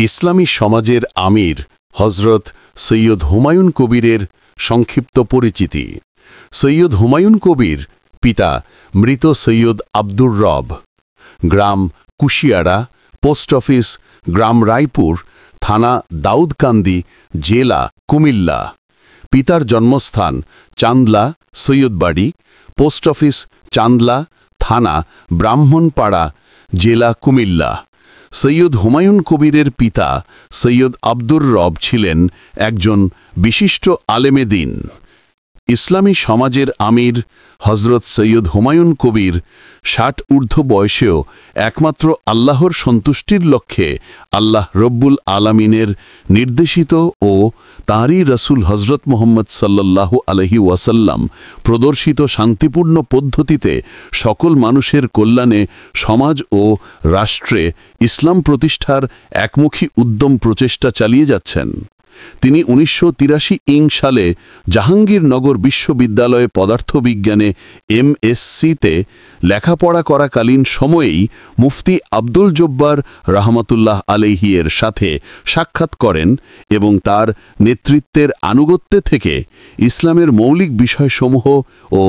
ইসলামী সমাজের আমির হজরত সৈয়দ হুমায়ুন কবিরের সংক্ষিপ্ত পরিচিতি। সৈয়দ হুমায়ুন কবির পিতা মৃত সৈয়দ আব্দুর রব, গ্রাম কুশিয়ারা, পোস্ট অফিস গ্রাম রায়পুর, থানা দাউদকান্দি, জেলা কুমিল্লা। পিতার জন্মস্থান চান্দলা সৈয়দবাড়ি, পোস্ট অফিস চান্দলা, থানা ব্রাহ্মণপাড়া, জেলা কুমিল্লা। সৈয়দ হুমায়ুন কবিরের পিতা সৈয়দ আব্দুর রব ছিলেন একজন বিশিষ্ট আলেমে দ্বীন। ইসলামী সমাজের আমির হজরত সৈয়দ হুমায়ুন কবির ৬০ ঊর্ধ্ব বয়সেও একমাত্র আল্লাহর সন্তুষ্টির লক্ষ্যে আল্লাহ রব্বুল আলামিনের নির্দেশিত ও তাঁরই রসুল হজরত মুহাম্মদ সাল্লাল্লাহু আলাইহি ওয়াসাল্লাম প্রদর্শিত শান্তিপূর্ণ পদ্ধতিতে সকল মানুষের কল্যাণে সমাজ ও রাষ্ট্রে ইসলাম প্রতিষ্ঠার একমুখী উদ্যম প্রচেষ্টা চালিয়ে যাচ্ছেন। তিনি ১৯৮৩ সালে জাহাঙ্গীরনগর বিশ্ববিদ্যালয়ে পদার্থবিজ্ঞানে MSc-তে লেখাপড়া করাকালীন সময়েই মুফতি আব্দুল জব্বার রহমতুল্লাহ আলাইহি এর সাথে সাক্ষাৎ করেন এবং তার নেতৃত্বের আনুগত্যে থেকে ইসলামের মৌলিক বিষয়সমূহ ও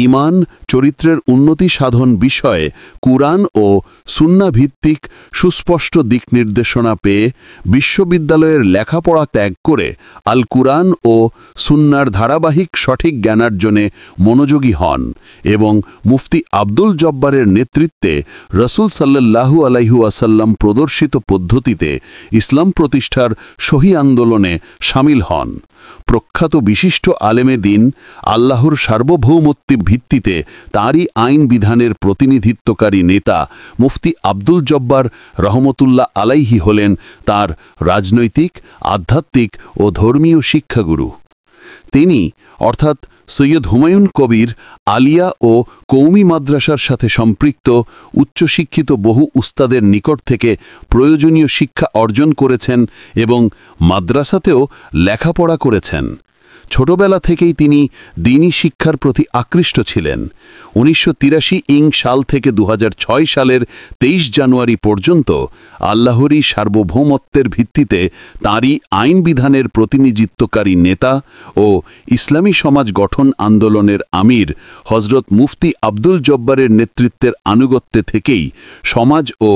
ঈমান চরিত্রের উন্নতি সাধন বিষয়ে কুরআন ও সুন্নাহ ভিত্তিক সুস্পষ্ট দিক নির্দেশনা পেয়ে বিশ্ববিদ্যালয়ের লেখাপড়া ত্যাগ করে আল কুরআন ও সুন্নাহর ধারাবাহিক সঠিক জ্ঞানার্জনে মনোযোগী হন এবং মুফতি আব্দুল জব্বারের নেতৃত্বে রসুল সাল্লাল্লাহু আলাইহি ওয়াসাল্লাম প্রদর্শিত পদ্ধতিতে ইসলাম প্রতিষ্ঠার সহি আন্দোলনে শামিল হন। প্রখ্যাত বিশিষ্ট আলেমে দ্বীন আল্লাহর সার্বভৌমত্বের ভিত্তিতে তাঁরই আইন বিধানের প্রতিনিধিত্বকারী নেতা মুফতি আব্দুল জব্বার রহমতুল্লাহ আলাইহি হলেন তার রাজনৈতিক, আধ্যাত্মিক ও ধর্মীয় শিক্ষাগুরু। তিনি অর্থাৎ সৈয়দ হুমায়ুন কবির আলিয়া ও কৌমি মাদ্রাসার সাথে সম্পৃক্ত উচ্চশিক্ষিত বহু উস্তাদের নিকট থেকে প্রয়োজনীয় শিক্ষা অর্জন করেছেন এবং মাদ্রাসাতেও লেখাপড়া করেছেন। ছোটবেলা থেকেই তিনি দ্বীনি শিক্ষার প্রতি আকৃষ্ট ছিলেন। ১৯৮৩ সাল থেকে ২০০৬ সালের ২৩ জানুয়ারি পর্যন্ত আল্লাহরই সার্বভৌমত্বের ভিত্তিতে তাঁরই আইন বিধানের প্রতিনিধিত্বকারী নেতা ও ইসলামী সমাজ গঠন আন্দোলনের আমির হজরত মুফতি আব্দুল জব্বারের নেতৃত্বের আনুগত্যে থেকেই সমাজ ও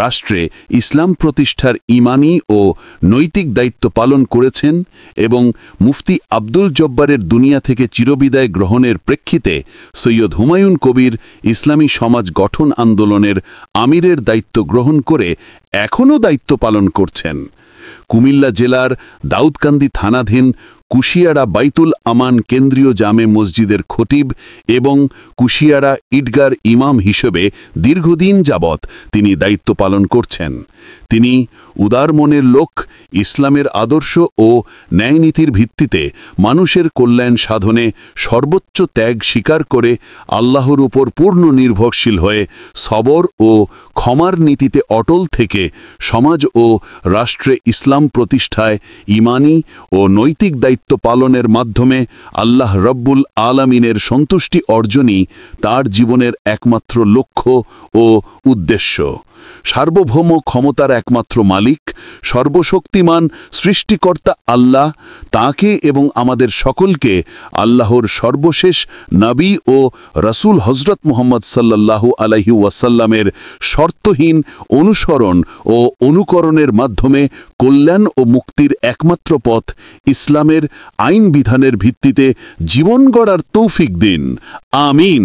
রাষ্ট্রে ইসলাম প্রতিষ্ঠার ঈমানি ও নৈতিক দায়িত্ব পালন করেছেন এবং মুফতি আব্দুল জব্বারের দুনিয়া থেকে চিরবিদায় গ্রহণের প্রেক্ষিতে সৈয়দ হুমায়ুন কবির ইসলামী সমাজ গঠন আন্দোলনের আমিরের দায়িত্ব গ্রহণ করে এখনও দায়িত্ব পালন করছেন। কুমিল্লা জেলার দাউদকান্দি থানাধীন কুশিয়ারা বাইতুল আমান কেন্দ্রীয় জামে মসজিদের খতিব এবং কুশিয়ারা ঈদগার ইমাম হিসেবে দীর্ঘদিন যাবৎ তিনি দায়িত্ব পালন করছেন। তিনি উদার মনের লোক, ইসলামের আদর্শ ও ন্যায়নীতির ভিত্তিতে মানুষের কল্যাণ সাধনে সর্বোচ্চ ত্যাগ স্বীকার করে আল্লাহর উপর পূর্ণ নির্ভরশীল হয়ে সবর ও ক্ষমার নীতিতে অটল থেকে সমাজ ও রাষ্ট্রে ইসলাম প্রতিষ্ঠায় ঈমানি ও নৈতিক দায়িত্ব পালনের মাধ্যমে আল্লাহ রব্বুল আলামিনের সন্তুষ্টি অর্জনই তার জীবনের একমাত্র লক্ষ্য ও উদ্দেশ্য। সার্বভৌম ক্ষমতার একমাত্র মালিক, সর্বশক্তিমান সৃষ্টিকর্তা আল্লাহ তাঁকে এবং আমাদের সকলকে আল্লাহর সর্বশেষ নবী ও রসুল হজরত মুহাম্মদ সাল্লাল্লাহু আলাইহি ওয়াসাল্লামের শর্তহীন অনুসরণ ও অনুকরণের মাধ্যমে কল্যাণ ও মুক্তির একমাত্র পথ ইসলামের আইন বিধানের ভিত্তিতে জীবন গড়ার তৌফিক দিন। আমিন।